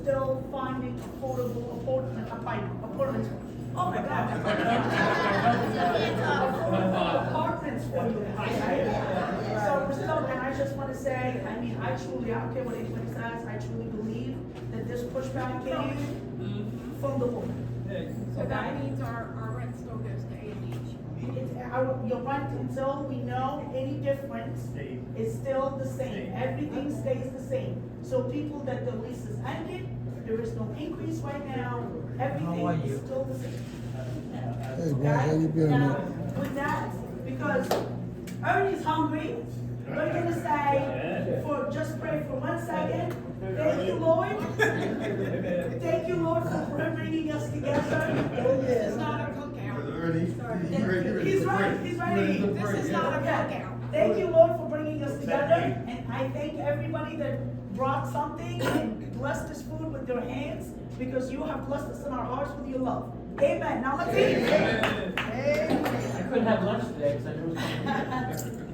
still finding affordable apartments. Oh my God. Affordable apartments for you, right? So we're still, and I just want to say, I mean, I don't care what anybody says, I truly believe that this pushback came from the woman. So that means our rent still goes to A&H. Your rent, until we know any difference, is still the same. Everything stays the same. So people that the lease is ended, there is no increase right now. Everything is still the same. Hey man, how you been? Now, with that, because Ernie's hungry, we're gonna say, just pray for 1 second. Thank you, Lord. Thank you, Lord, for bringing us together. It's not a cookout. He's ready. This is not a cookout. Thank you, Lord, for bringing us together. And I thank everybody that brought something and blessed this food with their hands, because you have blessed us in our hearts with your love. Amen. Now let's eat. Amen. I couldn't have lunch today because I knew it was coming.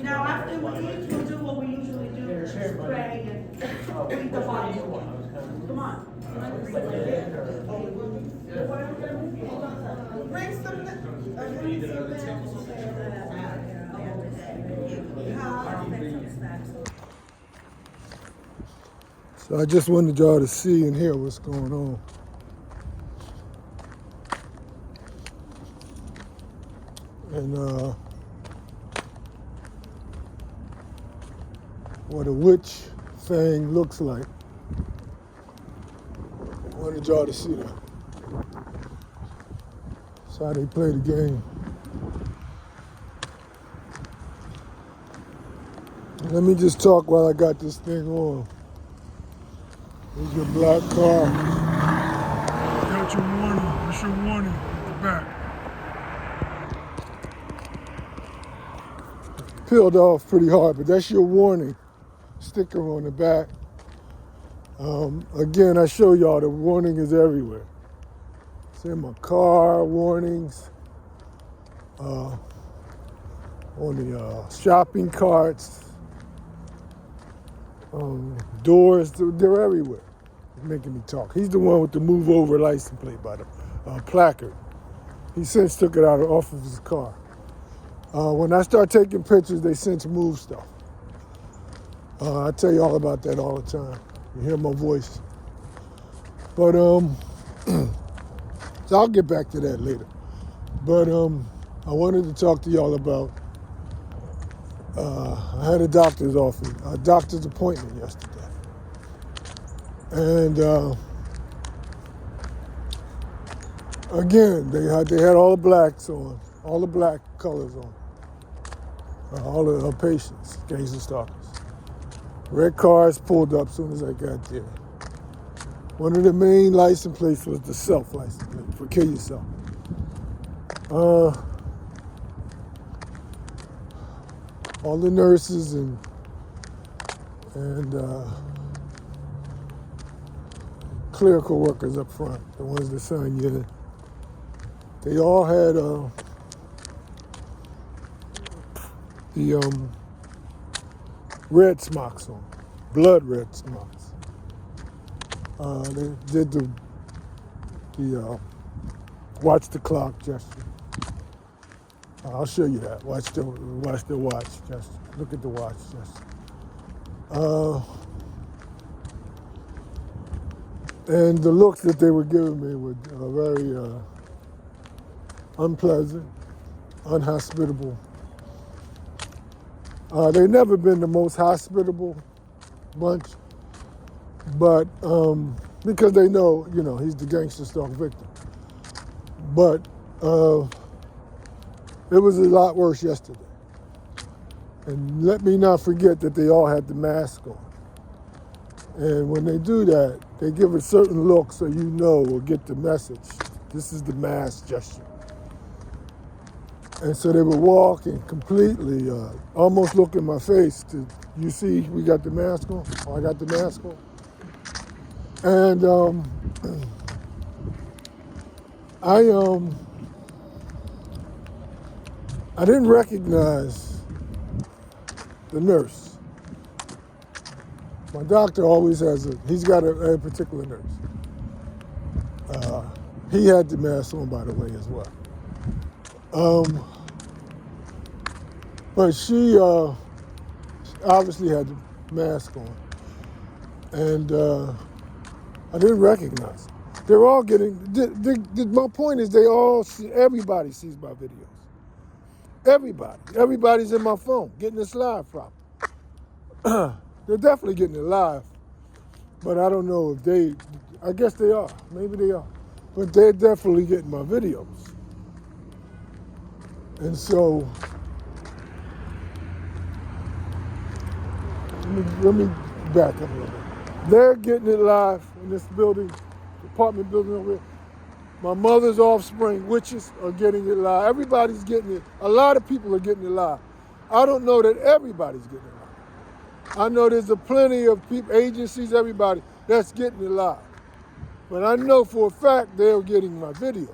Now after we eat, we'll do what we usually do, which is pray and read the Bible. Come on. Bring some. So I just wanted y'all to see and hear what's going on. And what a witch thing looks like. I wanted y'all to see that. That's how they play the game. Let me just talk while I got this thing on. Here's your black car. Got your warning. That's your warning at the back. Peeled off pretty hard, but that's your warning sticker on the back. Again, I show y'all the warning is everywhere. It's in my car, warnings. On the shopping carts. Doors, they're everywhere. It's making me talk. He's the one with the move over license plate by the placard. He since took it off of his car. When I start taking pictures, they since move stuff. I tell you all about that all the time. You hear my voice. But, so I'll get back to that later. But I wanted to talk to y'all about, I had a doctor's appointment yesterday. And again, they had all the blacks on, all the black colors on. All the patients, gangster stalkers. Red cars pulled up as soon as I got there. One of the main license plates was the self-license plate for kill yourself. All the nurses and clerical workers up front, the ones that sign you in, they all had the red smocks on, blood red smocks. They did the watch the clock gesture. I'll show you that. Watch the watch gesture. Look at the watch gesture. And the looks that they were giving me were very unpleasant, unhospitable. They've never been the most hospitable bunch, but because they know, he's the gangster stalk victim. But it was a lot worse yesterday. And let me not forget that they all had the mask on. And when they do that, they give a certain look so you know or get the message. This is the mask gesture. And so they would walk and completely, almost look in my face to, you see, we got the mask on? Oh, I got the mask on? And I didn't recognize the nurse. My doctor always he's got a particular nurse. He had the mask on, by the way, as well. But she obviously had the mask on. And I didn't recognize them. They're all getting, my point is everybody sees my videos. Everybody's in my phone, getting this live from. They're definitely getting it live, but I don't know if I guess they are, maybe they are. But they're definitely getting my videos. And so, let me back up a little bit. They're getting it live in this building, apartment building over here. My mother's offspring, witches, are getting it live. Everybody's getting it. A lot of people are getting it live. I don't know that everybody's getting it live. I know there's plenty of people, agencies, everybody, that's getting it live. But I know for a fact they're getting my videos.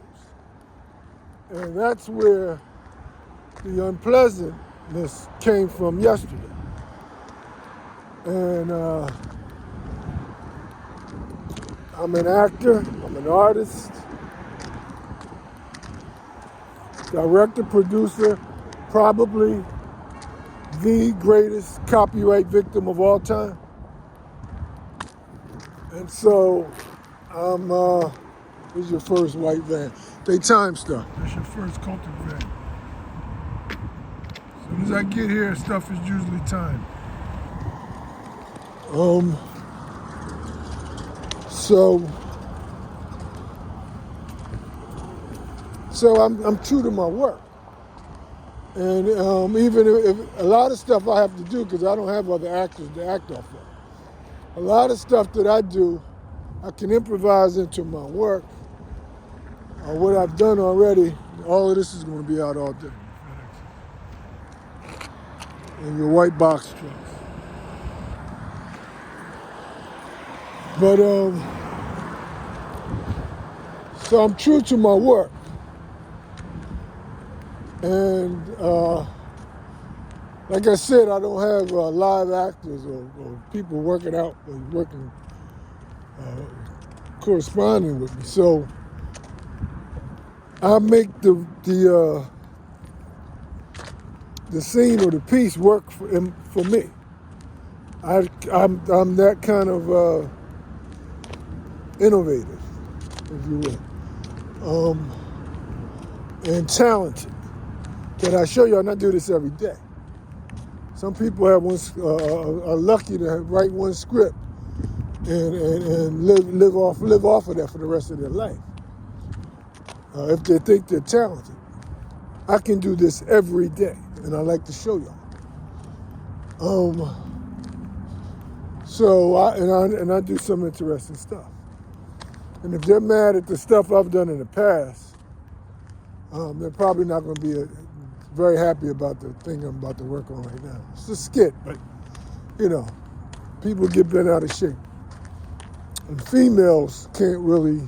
And that's where the unpleasantness came from yesterday. And I'm an actor, I'm an artist, director, producer, probably the greatest copyright victim of all time. And so this is your first white van. They time stuff. That's your first culture van. As soon as I get here, stuff is usually timed. So I'm true to my work. And even if a lot of stuff I have to do, because I don't have other actors to act off of. A lot of stuff that I do, I can improvise into my work. What I've done already, all of this is going to be out all day. In your white box trucks. But, so I'm true to my work. And like I said, I don't have live actors or people working out or corresponding with me. So I make the scene or the piece work for me. I'm that kind of innovative, if you will, and talented. That I show you, and I do this every day. Some people are lucky to write one script and live off of that for the rest of their life. If they think they're talented. I can do this every day, and I like to show y'all. So I do some interesting stuff. And if they're mad at the stuff I've done in the past, they're probably not going to be very happy about the thing I'm about to work on right now. It's a skit, but, people get bent out of shape. And females can't really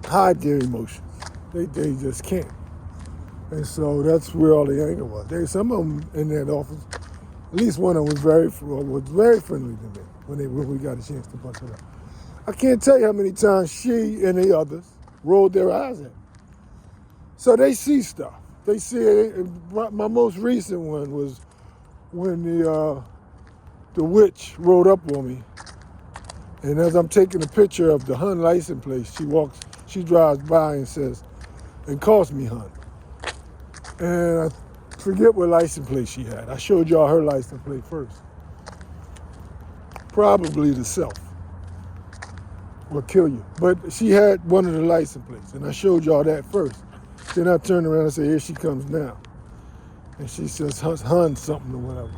hide their emotions. They just can't. And so that's where all the anger was. Some of them in that office, at least one of them was very friendly to me when we got a chance to bust it up. I can't tell you how many times she and the others rolled their eyes at me. So they see stuff. They see it. My most recent one was when the witch rode up on me. And as I'm taking a picture of the Hun license plate, she drives by and calls me Hun. And I forget what license plate she had. I showed y'all her license plate first. Probably the self will kill you. But she had one of the license plates, and I showed y'all that first. Then I turned around and said, here she comes now. And she says, Hun something or whatever.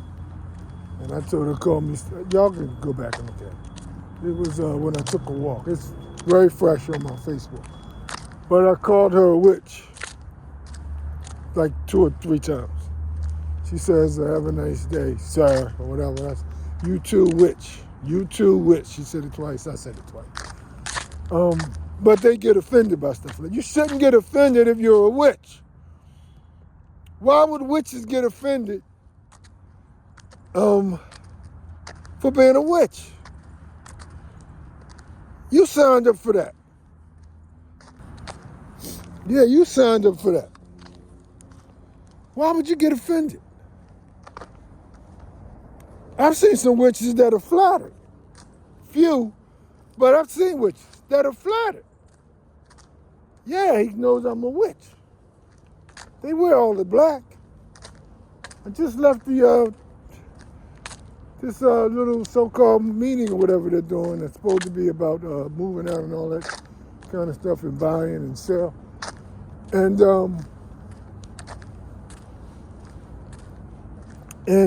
And I told her to call me. Y'all can go back and look at it. It was when I took a walk. It's very fresh on my Facebook. But I called her a witch like 2 or 3 times. She says, have a nice day, sir, or whatever. That's, you too, witch. You too, witch. She said it twice. I said it twice. But they get offended by stuff like that. You shouldn't get offended if you're a witch. Why would witches get offended for being a witch. You signed up for that. Yeah, you signed up for that. Why would you get offended? I've seen some witches that are flattered. Few, but I've seen witches that are flattered. Yeah, he knows I'm a witch. They wear all the black. I just left the this little so-called meeting or whatever they're doing. It's supposed to be about moving out and all that kind of stuff and buying and sell. And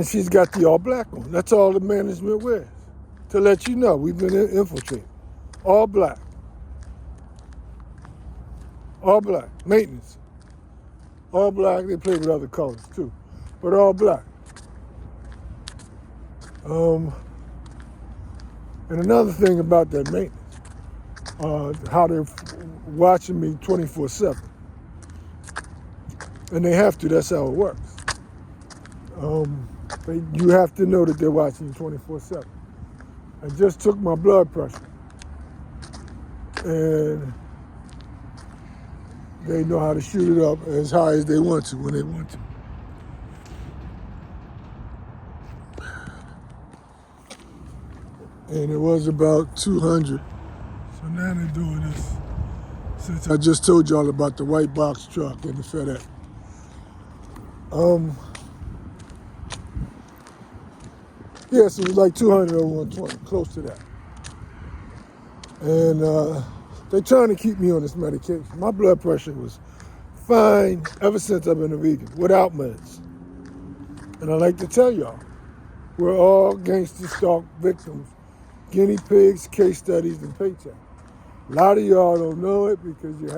she's got the all black on. That's all the management wears. To let you know, we've been infiltrated. All black. All black. Maintenance. All black. They play with other colors too. But all black. And another thing about that maintenance, how they're watching me 24/7. And they have to, that's how it works. You have to know that they're watching you 24/7. I just took my blood pressure. And they know how to shoot it up as high as they want to when they want to. And it was about 200. So now they're doing this. Since I just told y'all about the white box truck and the FedEx. Yes, it was like 200 over 120, close to that. And they're trying to keep me on this medication. My blood pressure was fine ever since I've been a vegan, without meds. And I like to tell y'all, we're all gangster stalk victims, guinea pigs, case studies, and paychecks. A lot of y'all don't know it because you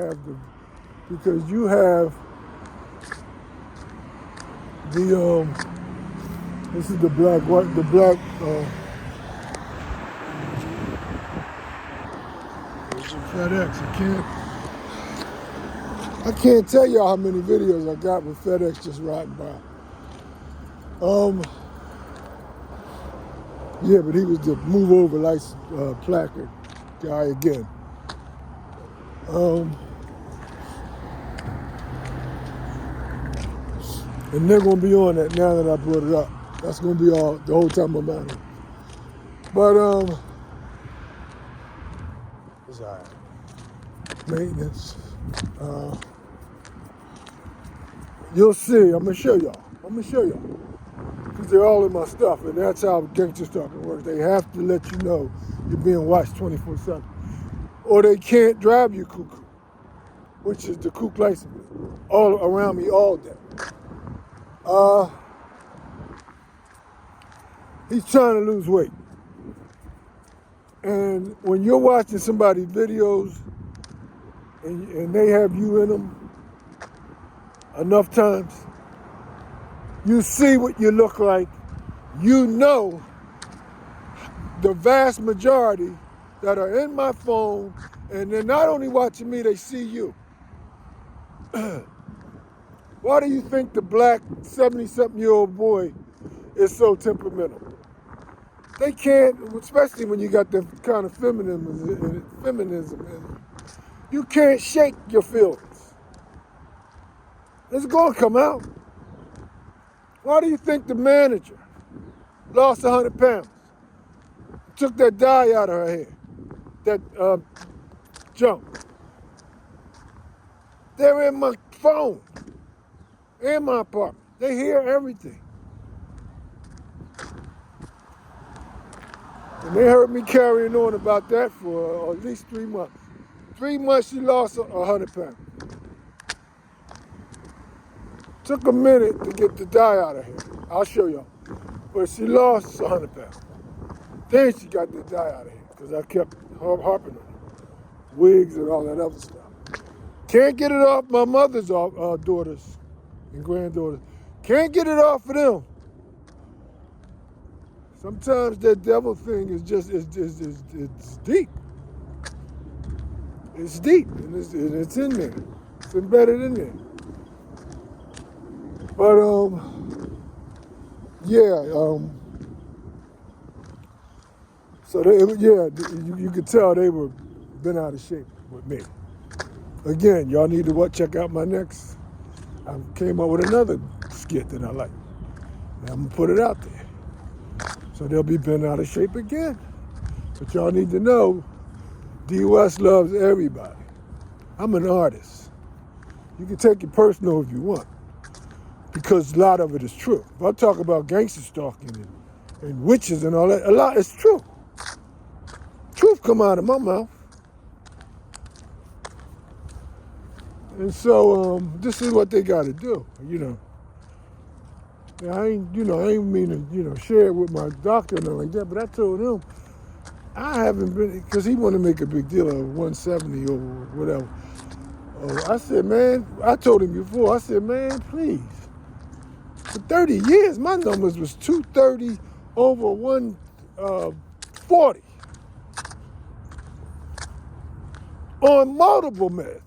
have the this is the black FedEx. I can't tell y'all how many videos I got with FedEx just riding by. Yeah, but he was the move over license placard guy again. And they're gonna be on that now that I brought it up. That's gonna be all the whole time I'm out here. But it's all right. Maintenance. You'll see. I'm gonna show y'all. Because they're all in my stuff, and that's how gangster stalking works. They have to let you know you're being watched 24/7, or they can't drive you cuckoo, which is the kook license plate, all around me all day. He's trying to lose weight. And when you're watching somebody's videos and they have you in them enough times, you see what you look like. You know the vast majority that are in my phone, and they're not only watching me, they see you. Why do you think the black 70-something-year-old boy is so temperamental? They can't, especially when you got the kind of feminism in it. You can't shake your feelings. It's gonna come out. Why do you think the manager lost 100 pounds? Took that dye out of her hair, that junk. They're in my phone, in my apartment. They hear everything. And they heard me carrying on about that for at least 3 months. 3 months she lost 100 pounds. Took a minute to get the dye out of here. I'll show y'all. But she lost 100 pounds. Then she got the dye out of here because I kept harping on it. Wigs and all that other stuff. Can't get it off my mother's daughters and granddaughters. Can't get it off of them. Sometimes that devil thing is just, it's deep. It's deep, and it's in there. It's embedded in there. But, So you could tell they were been out of shape with me. Again, y'all need to check out my next. I came up with another skit that I like. And I'm gonna put it out there. So they'll be bent out of shape again. But y'all need to know, D West loves everybody. I'm an artist. You can take it personal if you want, because a lot of it is true. If I talk about gangster stalking and witches and all that, a lot is true. Truth come out of my mouth. And so this is what they got to do, you know. I ain't mean to, share it with my doctor or nothing like that, but I told him I haven't been, because he wanted to make a big deal of 170 or whatever. I said, man, I told him before, I said, man, please. For 30 years, my numbers was 230 over 140 on multiple meds.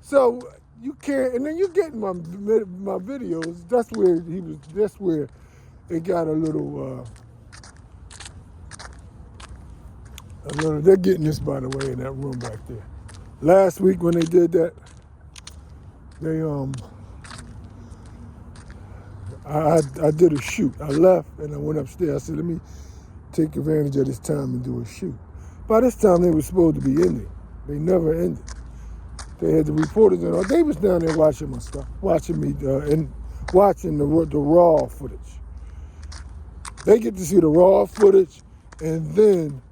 So you can't, and then you get my videos. That's where it got a little. They're getting this, by the way, in that room back there. Last week when they did that, I did a shoot. I left and I went upstairs. I said, let me take advantage of this time and do a shoot. By this time they were supposed to be ending. They never ended. They had the reporters and all. They was down there watching my stuff, watching me and watching the raw footage. They get to see the raw footage and then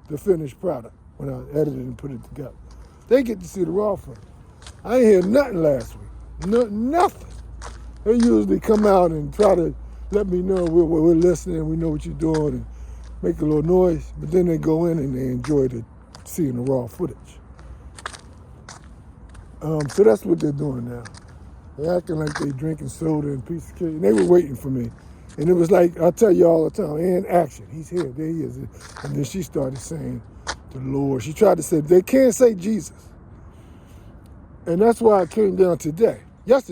the finished product when I edited and put it together. They get to see the raw footage. I ain't hear nothing last week. Nothing. They usually come out and try to let me know we're listening, we know what you're doing, and make a little noise. But then they go in and they enjoy seeing the raw footage. So that's what they're doing now. They're acting like they drinking soda and piece of cake. And they were waiting for me. And it was like, I tell you all the time, and action. He's here, there he is. And then she started saying the Lord. She tried to say, they can't say Jesus. And that's why I came down today. Last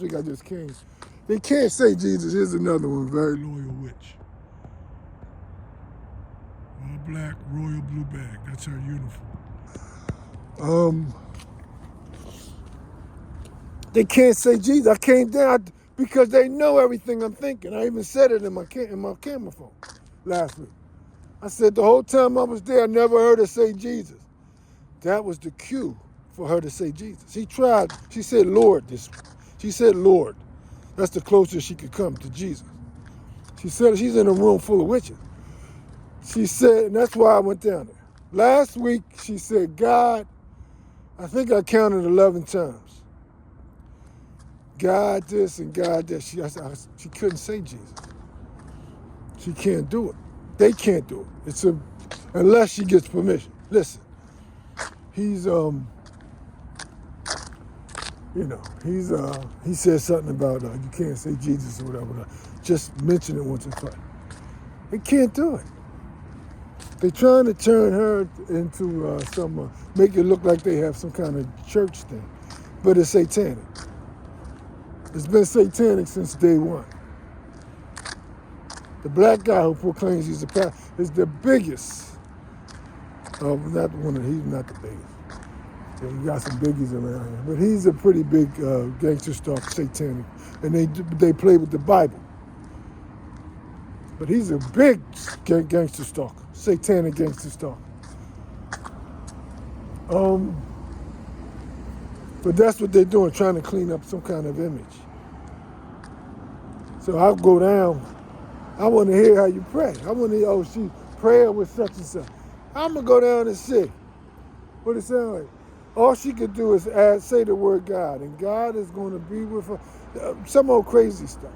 week I just came. They can't say Jesus. Here's another one, very loyal witch. All black, royal blue bag. That's her uniform. They can't say Jesus. I came down because they know everything I'm thinking. I even said it in my camera phone last week. I said the whole time I was there, I never heard her say Jesus. That was the cue for her to say Jesus. She tried. She said Lord. She said Lord. That's the closest she could come to Jesus. She said she's in a room full of witches. She said, and that's why I went down there. Last week she said God. I think I counted 11 times. God this and God that. She couldn't say Jesus. She can't do it. They can't do it. Unless she gets permission. Listen, he said something about you can't say Jesus or whatever. Just mention it once or twice. They can't do it. They're trying to turn her into make it look like they have some kind of church thing, but it's satanic. It's been satanic since day one. The black guy who proclaims he's a pastor is the biggest. He's not the biggest. Yeah, you got some biggies around here, but he's a pretty big gangster stalker, satanic, and they play with the Bible. But he's a big gangster stalker, satanic gangster stalker. But that's what they're doing, trying to clean up some kind of image. So I'll go down. I want to hear how you pray. I want to hear, she prayer with such and such. I'm going to go down and see what it sounds like. All she could do is say the word God, and God is going to be with her. Some old crazy stuff.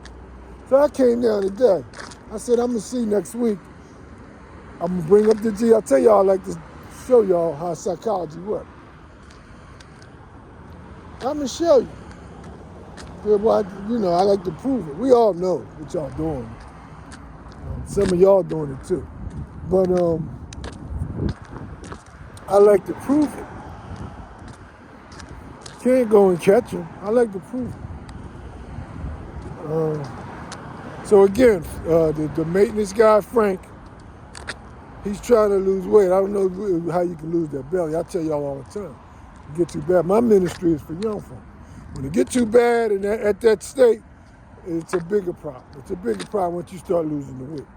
So I came down today. I said, I'm going to see next week. I'm going to bring up the G. I'll tell y'all, I like to show y'all how psychology works. I'm going to show you. Well, I like to prove it. We all know what y'all doing. Some of y'all doing it too. But I like to prove it. Can't go and catch him. I like to prove it. So again, the maintenance guy, Frank, He's trying to lose weight. I don't know how you can lose that belly. I tell y'all all the time. You get too bad. My ministry is for young folk. When it get too bad and at that state, it's a bigger problem. It's a bigger problem once you start losing the weight.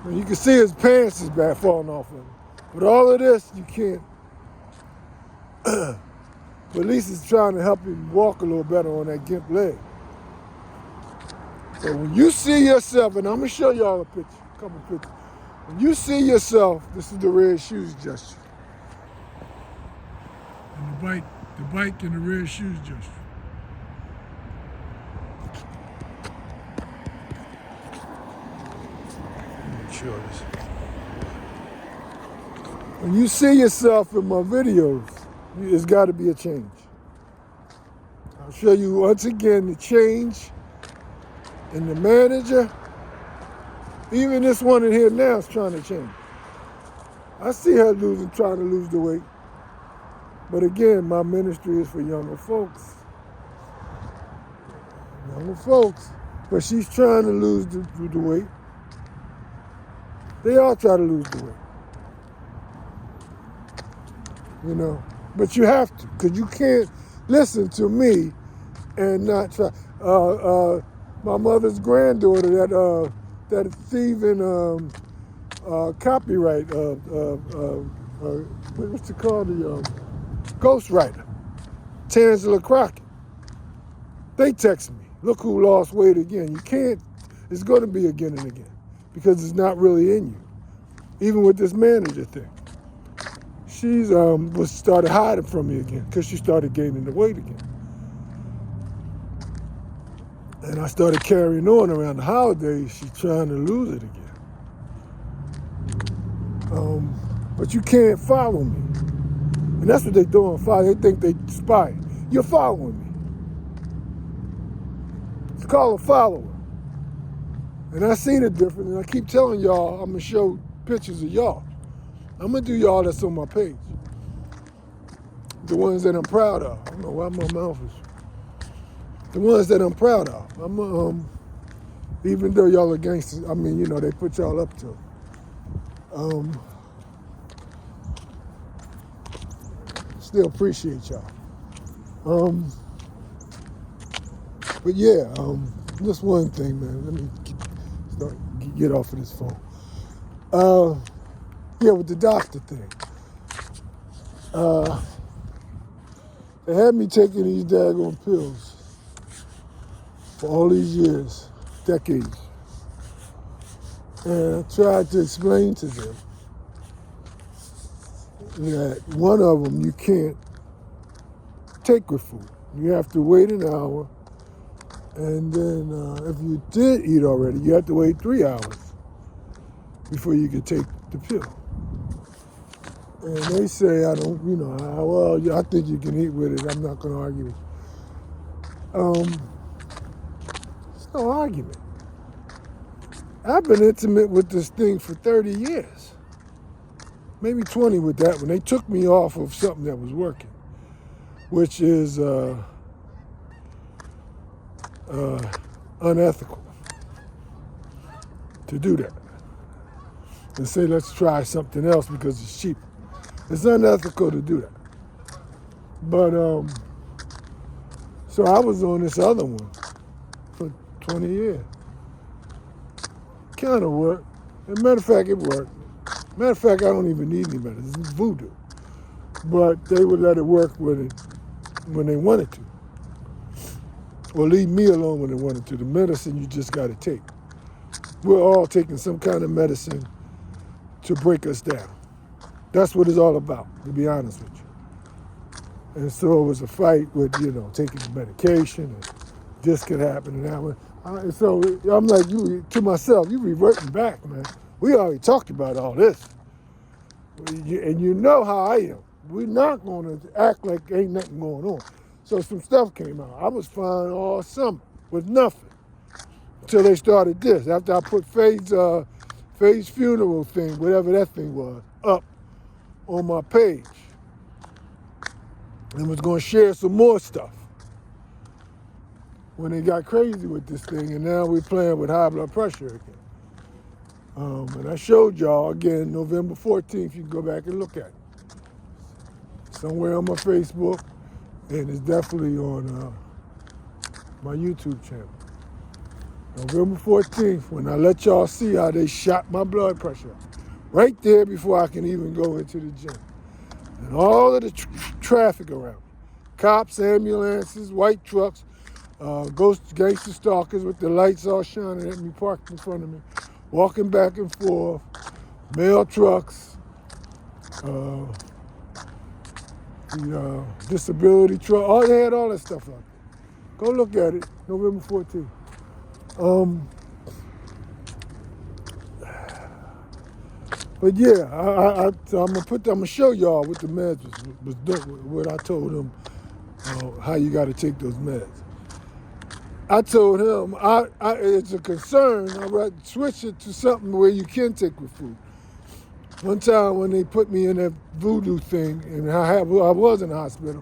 And you can see his pants is bad falling off of him. But all of this, you can't. But at least it's trying to help him walk a little better on that gimp leg. So when you see yourself, and I'm going to show y'all a couple pictures. When you see yourself, this is the red shoes gesture. And the bike and the red shoes gesture. Sure this. When you see yourself in my videos, it's got to be a change. I'll show you once again the change in the manager. Even this one in here now is trying to change. I see her trying to lose the weight. But again, my ministry is for younger folks. Younger folks. But she's trying to lose the weight. They all try to lose the weight. You know, but you have to, because you can't listen to me and not try. My mother's granddaughter, that thieving copyright, what's it called? The ghostwriter, Tangela Crockett. They text me, look who lost weight again. You can't, it's going to be again and again, because it's not really in you. Even with this manager thing. She's started hiding from me again because she started gaining the weight again. And I started carrying on around the holidays. She's trying to lose it again. But you can't follow me. And that's what they're doing. They think they spy. You're following me. It's called a follower. And I see the difference. And I keep telling y'all I'm going to show pictures of y'all. I'm going to do y'all that's on my page. The ones that I'm proud of. I don't know why my mouth is. The ones that I'm proud of. Even though y'all are gangsters, I mean, you know, they put y'all up to it. Still appreciate y'all. But yeah, just one thing, man. Let me get off of this phone. Yeah, with the doctor thing. They had me taking these daggone pills for all these years, decades. And I tried to explain to them that one of them you can't take with food. You have to wait an hour, and then if you did eat already, you have to wait 3 hours before you could take the pill. And they say, I don't, you know, well, I think you can eat with it. I'm not going to argue with it. It's no argument. I've been intimate with this thing for 30 years. Maybe 20 with that one. They took me off of something that was working, which is unethical to do that. And say, let's try something else because it's cheaper. It's unethical to do that. But, so I was on this other one for 20 years. Kind of worked. As a matter of fact, it worked. Matter of fact, I don't even need any medicine. It's voodoo. But they would let it work when they wanted to. Or leave me alone when they wanted to. The medicine you just got to take. We're all taking some kind of medicine to break us down. That's what it's all about, to be honest with you. And so it was a fight with, you know, taking the medication, and this could happen and that one. So I'm like, to myself, you reverting back, man. We already talked about all this. And you know how I am. We're not going to act like ain't nothing going on. So some stuff came out. I was fine all summer with nothing until they started this. After I put Faye's funeral thing, whatever that thing was, up on my page. And was going to share some more stuff. When they got crazy with this thing, and now we're playing with high blood pressure again. And I showed y'all, again, November 14th, you can go back and look at it. Somewhere on my Facebook, and it's definitely on my YouTube channel. November 14th, when I let y'all see how they shot my blood pressure up. Right there before I can even go into the gym. And all of the traffic around. Cops, ambulances, white trucks, ghost gangster stalkers with the lights all shining at me, parked in front of me, walking back and forth, mail trucks, the disability truck, oh, they had all that stuff out there. Go look at it, November 14th. But yeah, I'm gonna show y'all what the meds was doing, what I told him, how you got to take those meds. I told him it's a concern. I'd switch it to something where you can take with food. One time when they put me in that voodoo thing, and I was in the hospital,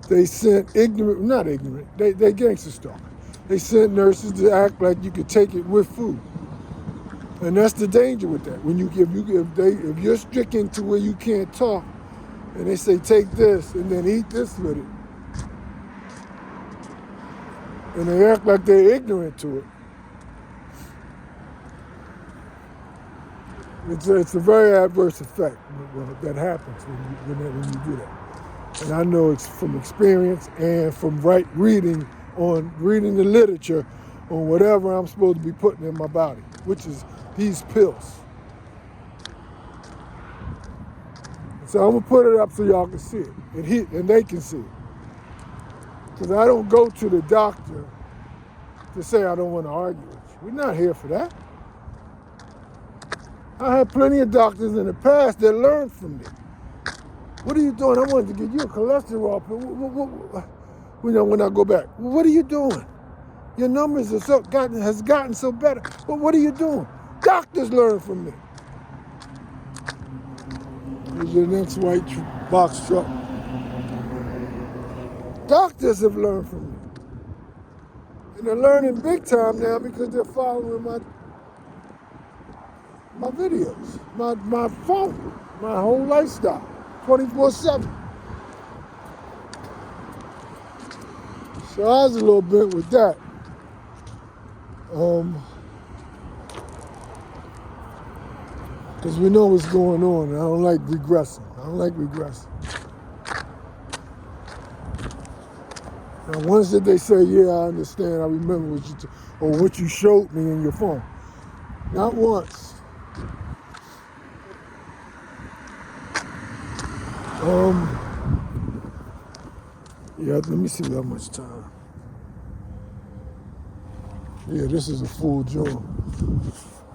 they sent they gangster stalkers. They sent nurses to act like you could take it with food. And that's the danger with that. When if you're stricken to where you can't talk, and they say take this and then eat this with it, and they act like they're ignorant to it, it's a very adverse effect that happens when you do that. And I know it's from experience and from reading the literature on whatever I'm supposed to be putting in my body, which is these pills. So I'm gonna put it up so y'all can see it, and they can see it. Because I don't go to the doctor to say I don't want to argue with you. We're not here for that. I had plenty of doctors in the past that learned from me. What are you doing? I wanted to get you a cholesterol pill. When I go back, what are you doing? Your numbers has gotten so better. But what are you doing? Doctors learn from me. Here's your next white box truck. Doctors have learned from me. And they're learning big time now because they're following my videos, my phone, my whole lifestyle, 24/7. So I was a little bit with that. Because we know what's going on, and I don't like regressing. Now, once did they say, yeah, I understand, I remember what you showed me in your phone. Not once. Yeah, let me see how much time. Yeah, this is a full joint.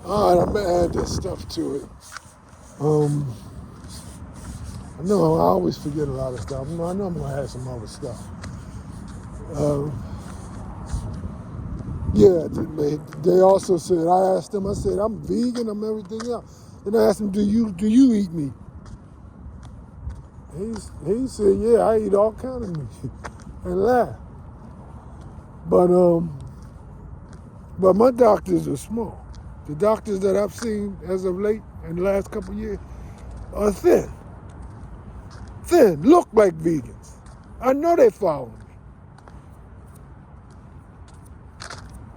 All right, I'm gonna add this stuff to it. I know I always forget a lot of stuff. I know I'm gonna add some other stuff. Yeah, they also said, I asked them, I said, I'm vegan, I'm everything else. And I asked him, do you eat meat? He said, yeah, I eat all kind of meat. And laughed. But my doctors are small. The doctors that I've seen as of late in the last couple of years are thin. Thin, look like vegans. I know they follow me.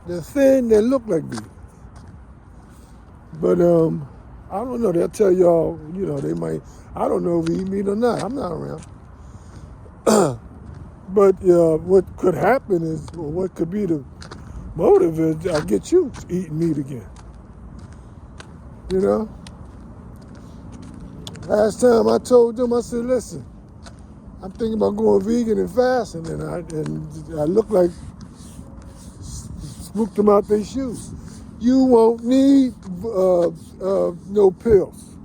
They're thin, they look like vegans. But I don't know, they'll tell y'all, they might, I don't know if we eat meat or not. I'm not around. But what could happen is, or what could be the motive is, I'll get you eating meat again. Last time I told them, I said, listen, I'm thinking about going vegan and fasting, and I look like spooked them out their shoes. You won't need no pills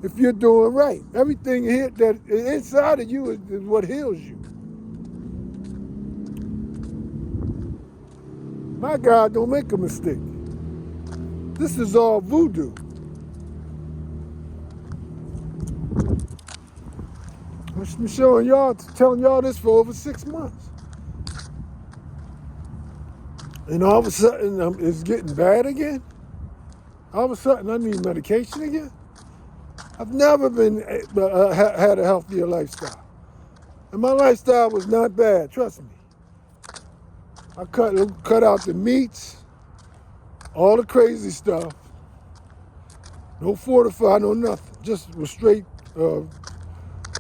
if you're doing right. Everything here that inside of you is what heals you. My God, don't make a mistake. This is all voodoo. I'm showing y'all, telling y'all this for over 6 months. And all of a sudden, it's getting bad again? All of a sudden, I need medication again? I've never been had a healthier lifestyle. And my lifestyle was not bad, trust me. I cut out the meats, all the crazy stuff. No fortified, no nothing. Just was straight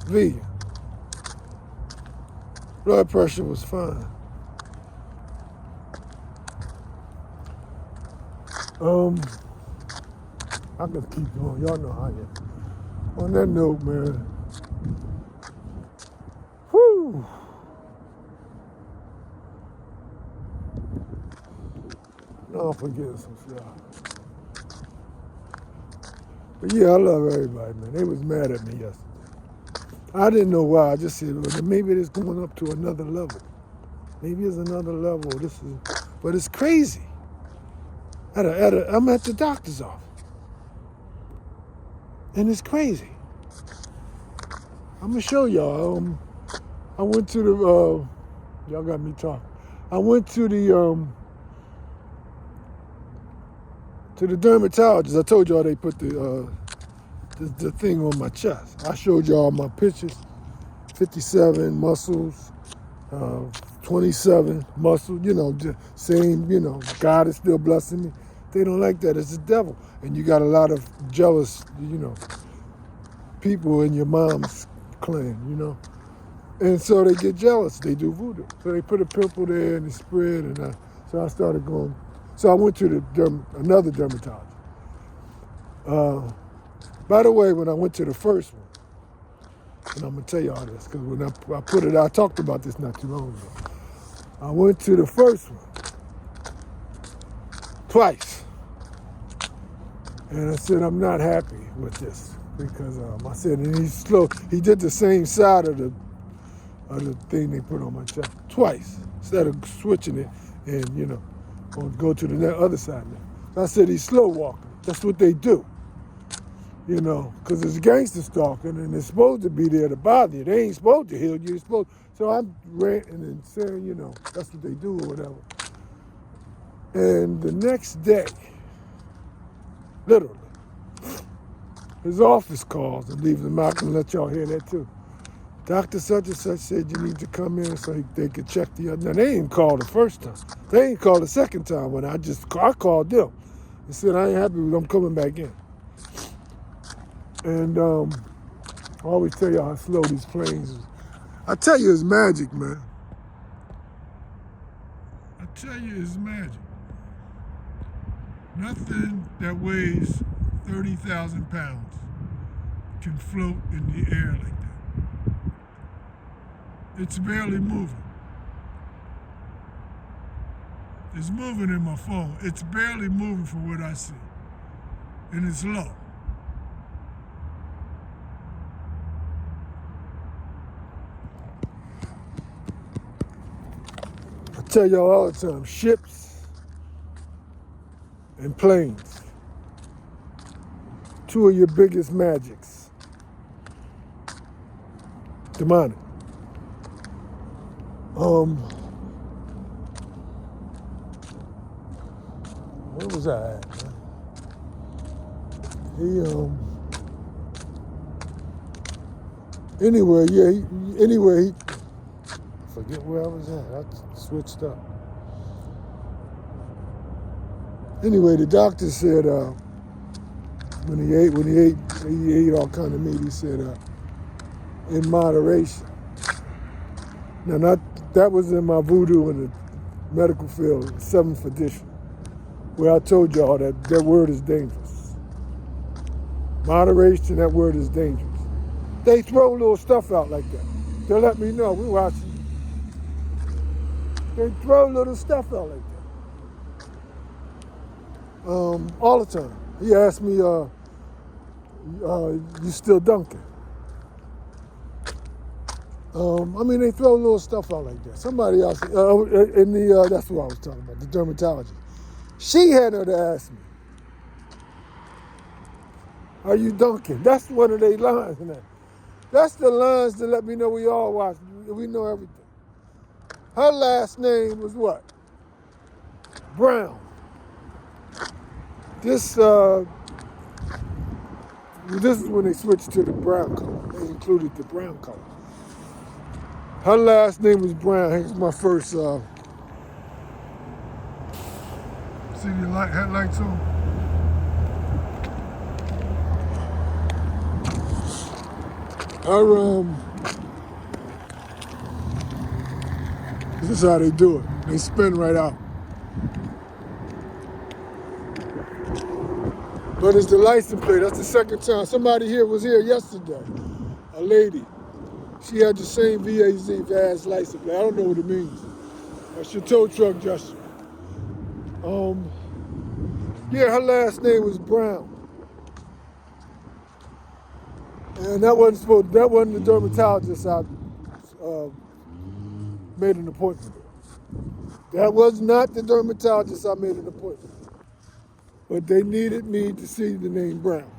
vegan. Blood pressure was fine. I can keep going. Y'all know how I am. On that note, man. Whew. No, I'm forgetting some stuff. But yeah, I love everybody, man. They was mad at me yesterday. I didn't know why. I just said, well, maybe it's going up to another level. Maybe it's another level. But it's crazy. I'm at the doctor's office. And it's crazy. I'm gonna show y'all. I went to the, y'all got me talking. I went to the dermatologist. I told y'all they put the thing on my chest. I showed y'all my pictures, 57 muscles, 27 muscles, the same, God is still blessing me. They don't like that. It's the devil. And you got a lot of jealous, people in your mom's clan, And so they get jealous. They do voodoo. So they put a pimple there and it spread. And so I started going. So I went to another dermatologist. By the way, when I went to the first one, and I'm going to tell y'all this, because when I put it out, I talked about this not too long ago. I went to the first one twice. And I said, I'm not happy with this. Because I said, and he's slow. He did the same side of the thing they put on my chest twice. Instead of switching it and, go to the other side now. So I said, he's slow walking. That's what they do. Because it's gangster stalking and they're supposed to be there to bother you. They ain't supposed to heal you. So I'm ranting and saying, that's what they do or whatever. And the next day, literally, his office calls and leaves him out. I can let y'all hear that too. Dr. Such and Such said you need to come in so they could check the other. Now, they ain't called the first time. They ain't called the second time when I called them and said, I ain't happy with them coming back in. And I always tell y'all how slow these planes is. I tell you it's magic, man. I tell you it's magic. Nothing that weighs 30,000 pounds can float in the air like that. It's barely moving. It's moving in my phone. It's barely moving from what I see. And it's low. I tell y'all all the time, ships and planes, two of your biggest magics. Demonic. Where was I at, man? Anyway, I forget where I was at. I switched up. Anyway, the doctor said when he ate all kind of meat, he said in moderation. Now, that was in my voodoo in the medical field, 7th edition, where I told y'all that word is dangerous. Moderation, that word is dangerous. They throw little stuff out like that. They'll let me know, we're watching. They throw little stuff out like that. All the time. He asked me, you still dunking? They throw little stuff out like that. Somebody else, that's what I was talking about, the dermatologist. She had her to ask me, are you dunking? That's one of their lines in that. That's the lines to let me know we all watch. We know everything. Her last name was what? Brown. This this is when they switched to the brown color. They included the brown color. Her last name was Brown. Here's my first. See the headlights on? This is how they do it. They spin right out. But it's the license plate. That's the second time. Somebody here was here yesterday. A lady. She had the same VAZ, vast license plate. I don't know what it means. That's your tow truck gesture. Yeah, her last name was Brown. And that wasn't the dermatologist I made an appointment with. That was not the dermatologist I made an appointment with. But they needed me to see the name Brown.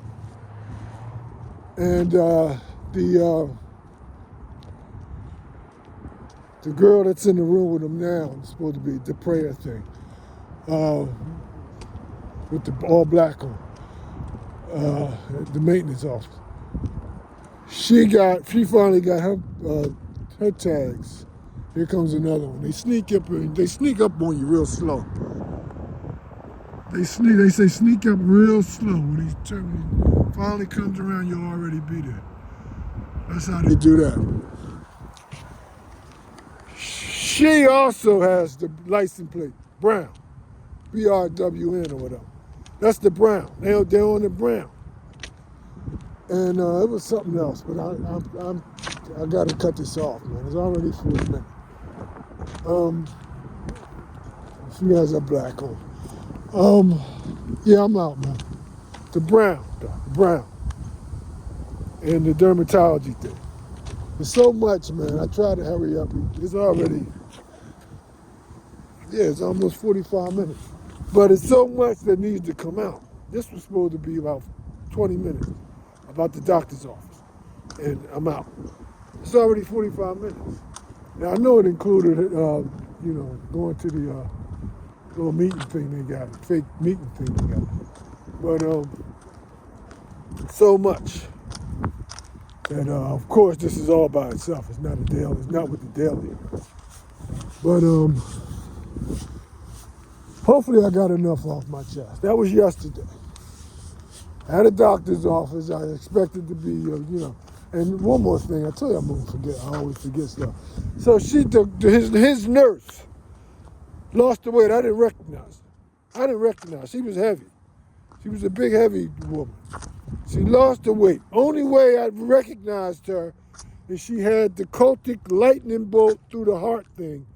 And the girl that's in the room with him now is supposed to be the prayer thing, with the all black on, the maintenance officer. She finally got her tags. Here comes another one. They sneak up on you real slow. They say sneak up real slow. When he finally comes around, you'll already be there. That's how they do that. She also has the license plate, Brown, BRWN or whatever. That's the Brown. They're on the Brown. And it was something else, but I got to cut this off, man. It's already 40 minutes. She has a black on. Yeah, I'm out, man. The Brown. And the dermatology thing. There's so much, man. I try to hurry up. It's almost 45 minutes. But it's so much that needs to come out. This was supposed to be about 20 minutes about the doctor's office. And I'm out. It's already 45 minutes. Now, I know it included, going to the little meeting thing they got, fake meeting thing they got. But so much that, of course, this is all by itself. It's not a daily. It's not with the daily. But hopefully I got enough off my chest. That was yesterday. At a doctor's office, I expected to be, And one more thing, I tell you I'm gonna forget. I always forget stuff. So his nurse lost the weight. I didn't recognize her. She was heavy. She was a big, heavy woman. She lost the weight. Only way I recognized her is she had the cultic lightning bolt through the heart thing,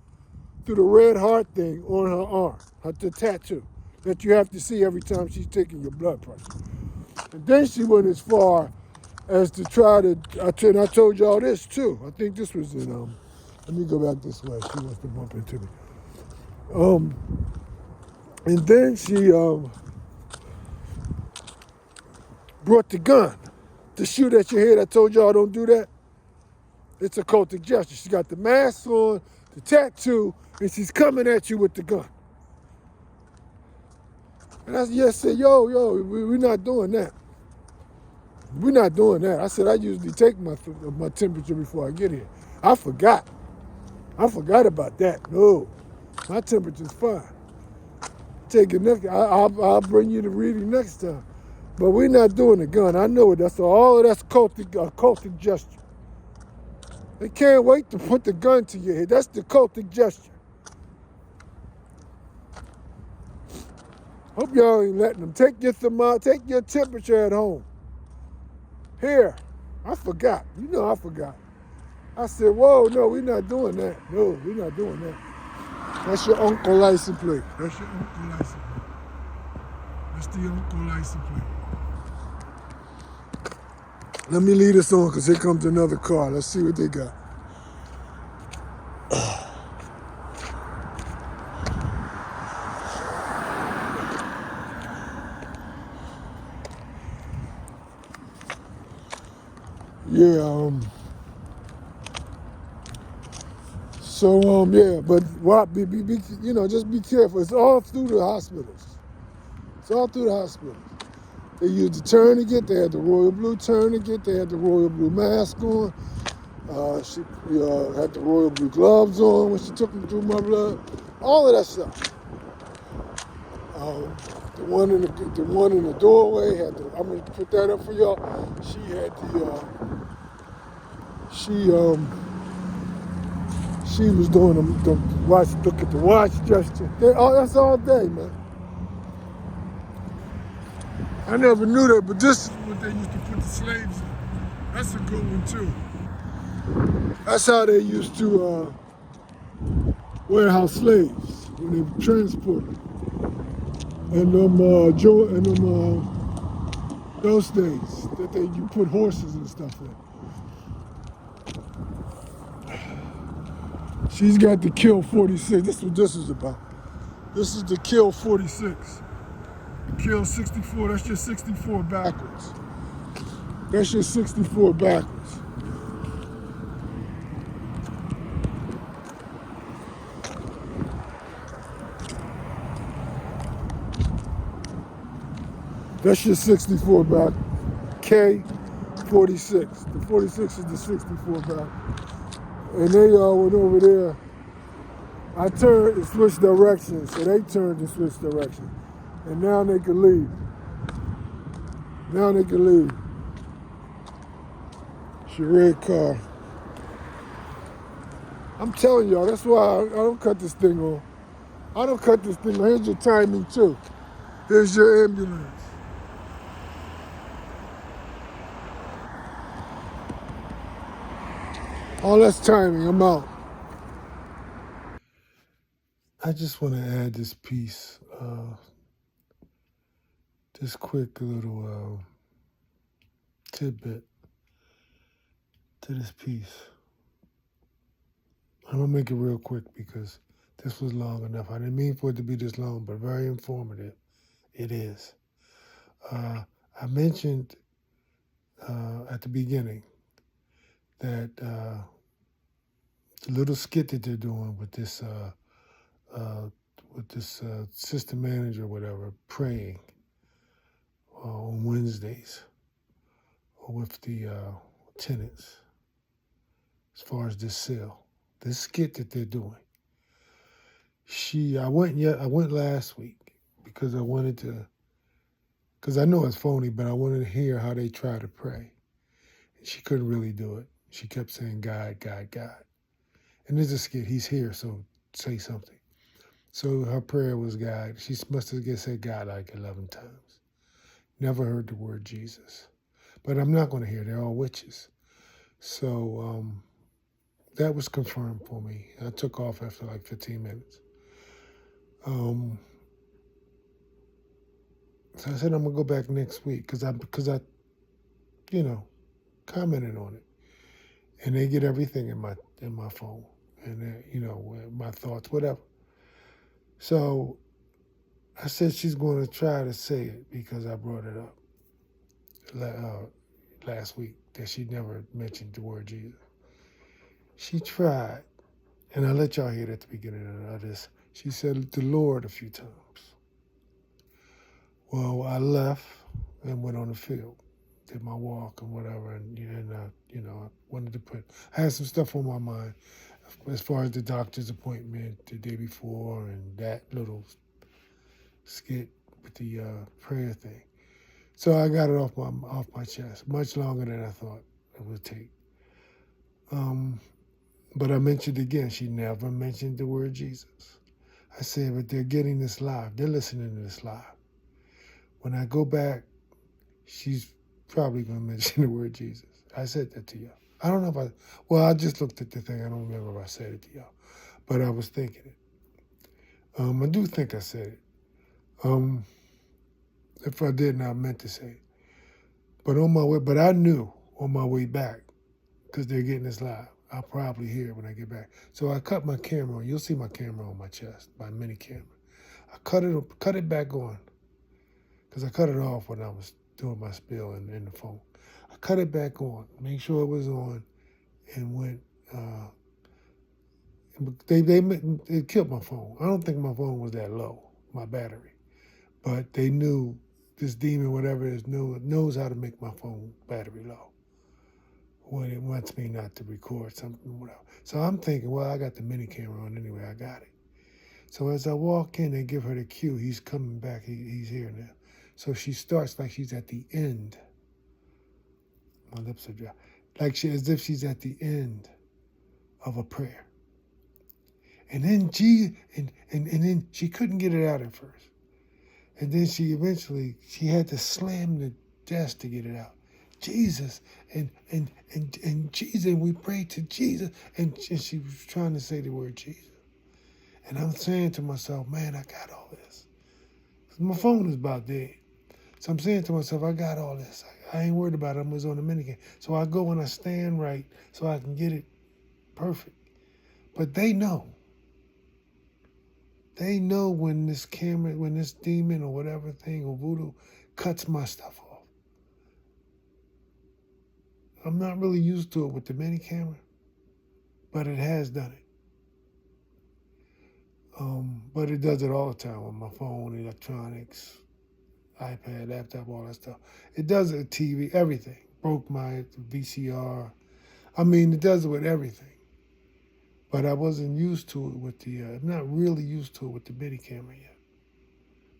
through the red heart thing on her arm, the tattoo that you have to see every time she's taking your blood pressure. And then she went as far as to try to, I told y'all this too. I think this was in, let me go back this way. She wants to bump into me. And then she brought the gun to shoot at your head. I told y'all don't do that. It's a cultic gesture. She got the mask on, the tattoo, and she's coming at you with the gun. And I said, yo, we're not doing that. We're not doing that. I said, I usually take my temperature before I get here. I forgot about that. No, my temperature's fine. Take it next. I'll bring you the reading next time. But we're not doing the gun. I know it. All of that's cultic gesture. They can't wait to put the gun to your head. That's the cultic gesture. Hope y'all ain't letting them. Take your temperature at home. Here, I forgot. I forgot. I said, whoa, no, we're not doing that. No, we're not doing that. That's your uncle license plate. That's the uncle license plate. Let me leave this on because here comes another car. Let's see what they got. Yeah, but just be careful. It's all through the hospitals. It's all through the hospitals. They used the tourniquet. They had the royal blue tourniquet. They had the royal blue mask on. She had the royal blue gloves on when she took them through my blood. All of that stuff. The one in the doorway had the. I'm gonna put that up for y'all. She had the. She was doing the watch. Look at the watch gesture. That's all day, man. I never knew that, but this is what they used to put the slaves in. That's a good one too. That's how they used to warehouse slaves when they were transported. And those days that you put horses and stuff in. She's got the Kill 46. This is what this is about. This is the Kill 46. The Kill 64, that's just 64 backwards. That's just 64 backwards. That's just 64 back. K46. The 46 is the 64 back. And they went over there. I turned and switched directions, so they turned and switched directions. And now they can leave. Now they can leave. It's your red car. I'm telling y'all, that's why I don't cut this thing on. I don't cut this thing on. Here's your timing too. Here's your ambulance. Oh, that's timing. I'm out. I just want to add this piece, this quick little tidbit to this piece. I'm going to make it real quick because this was long enough. I didn't mean for it to be this long, but very informative. It is. I mentioned at the beginning that the little skit that they're doing with this system manager or whatever, praying on Wednesdays with the tenants as far as this sale. This skit that they're doing. I went last week because I wanted to, because I know it's phony, but I wanted to hear how they try to pray. And she couldn't really do it. She kept saying, God, God, God. And there's a skit, he's here, so say something. So her prayer was God. She must have said God like 11 times. Never heard the word Jesus. But I'm not going to hear, they're all witches. So that was confirmed for me. I took off after like 15 minutes. So I said I'm going to go back next week because I commented on it. And they get everything in my phone. And, my thoughts, whatever. So I said she's going to try to say it because I brought it up last week that she never mentioned the word Jesus. She tried, and I let y'all hear it at the beginning of this. She said the Lord a few times. Well, I left and went on the field, did my walk and whatever, and I wanted to I had some stuff on my mind as far as the doctor's appointment the day before and that little skit with the prayer thing. So I got it off my chest, much longer than I thought it would take. But I mentioned again, she never mentioned the word Jesus. I said, but they're getting this live. They're listening to this live. When I go back, she's probably going to mention the word Jesus. I said that to y'all. I don't know if I just looked at the thing. I don't remember if I said it to y'all. But I was thinking it. I do think I said it. If I didn't, I meant to say it. But I knew on my way back, because they're getting this live, I'll probably hear it when I get back. So I cut my camera on. You'll see my camera on my chest, my mini camera. I cut it back on, because I cut it off when I was doing my spiel in the phone. I cut it back on, make sure it was on, and went, they killed my phone. I don't think my phone was that low, my battery. But they knew this demon, whatever it is, knows how to make my phone battery low when it wants me not to record something, whatever. So I'm thinking, well, I got the mini camera on anyway, I got it. So as I walk in, they give her the cue, he's coming back, he's here now. So she starts like she's at the end. My lips are dry. As if she's at the end of a prayer. And then and then she couldn't get it out at first. And then she had to slam the desk to get it out. Jesus, and Jesus, and we prayed to Jesus. And she was trying to say the word Jesus. And I'm saying to myself, man, I got all this. My phone is about dead. So I'm saying to myself, I got all this. I ain't worried about it. I was on the minicam. So I go and I stand right so I can get it perfect. But they know. They know when this camera, when this demon or whatever thing or voodoo cuts my stuff off. I'm not really used to it with the mini camera, but it has done it. But it does it all the time on my phone, electronics, iPad, laptop, all that stuff. It does it with TV, everything. Broke my VCR. I mean, it does it with everything. But I wasn't used to it with I'm not really used to it with the mini camera yet.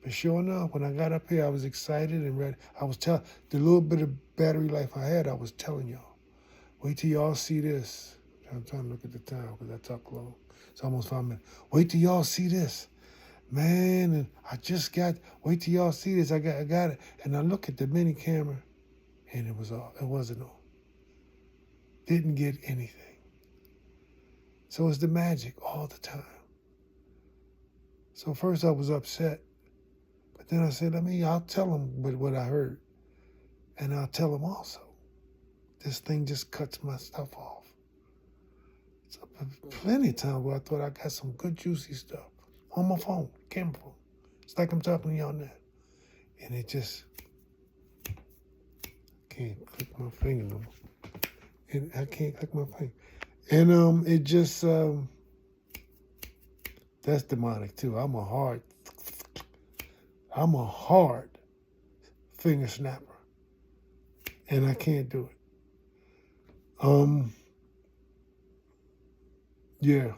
But sure enough, when I got up here, I was excited and ready. I was the little bit of battery life I had, I was telling y'all. Wait till y'all see this. I'm trying to look at the time because I talk long. It's almost 5 minutes. Wait till y'all see this. Man, and wait till y'all see this. I got it. And I look at the mini camera and it wasn't on. Didn't get anything. So it's the magic all the time. So first I was upset, but then I said, I'll tell them what I heard. And I'll tell them also, this thing just cuts my stuff off. So plenty of times where I thought I got some good juicy stuff on my phone, camera phone. It's like I'm talking to y'all now. And it just, can't click my finger no more. And I can't click my finger. And it just, that's demonic too. I'm a hard finger snapper. And I can't do it. Yeah,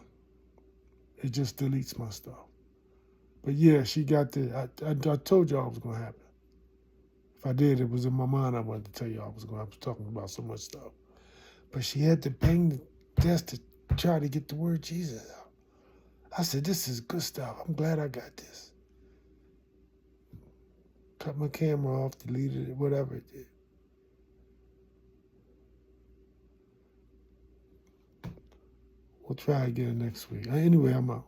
it just deletes my stuff. But yeah, she got I told y'all it was going to happen. If I did, it was in my mind. I wanted to tell y'all I was talking about so much stuff. But she had to bang the desk to try to get the word Jesus out. I said, this is good stuff. I'm glad I got this. Cut my camera off, deleted it, whatever it did. We'll try again next week. Anyway, I'm out.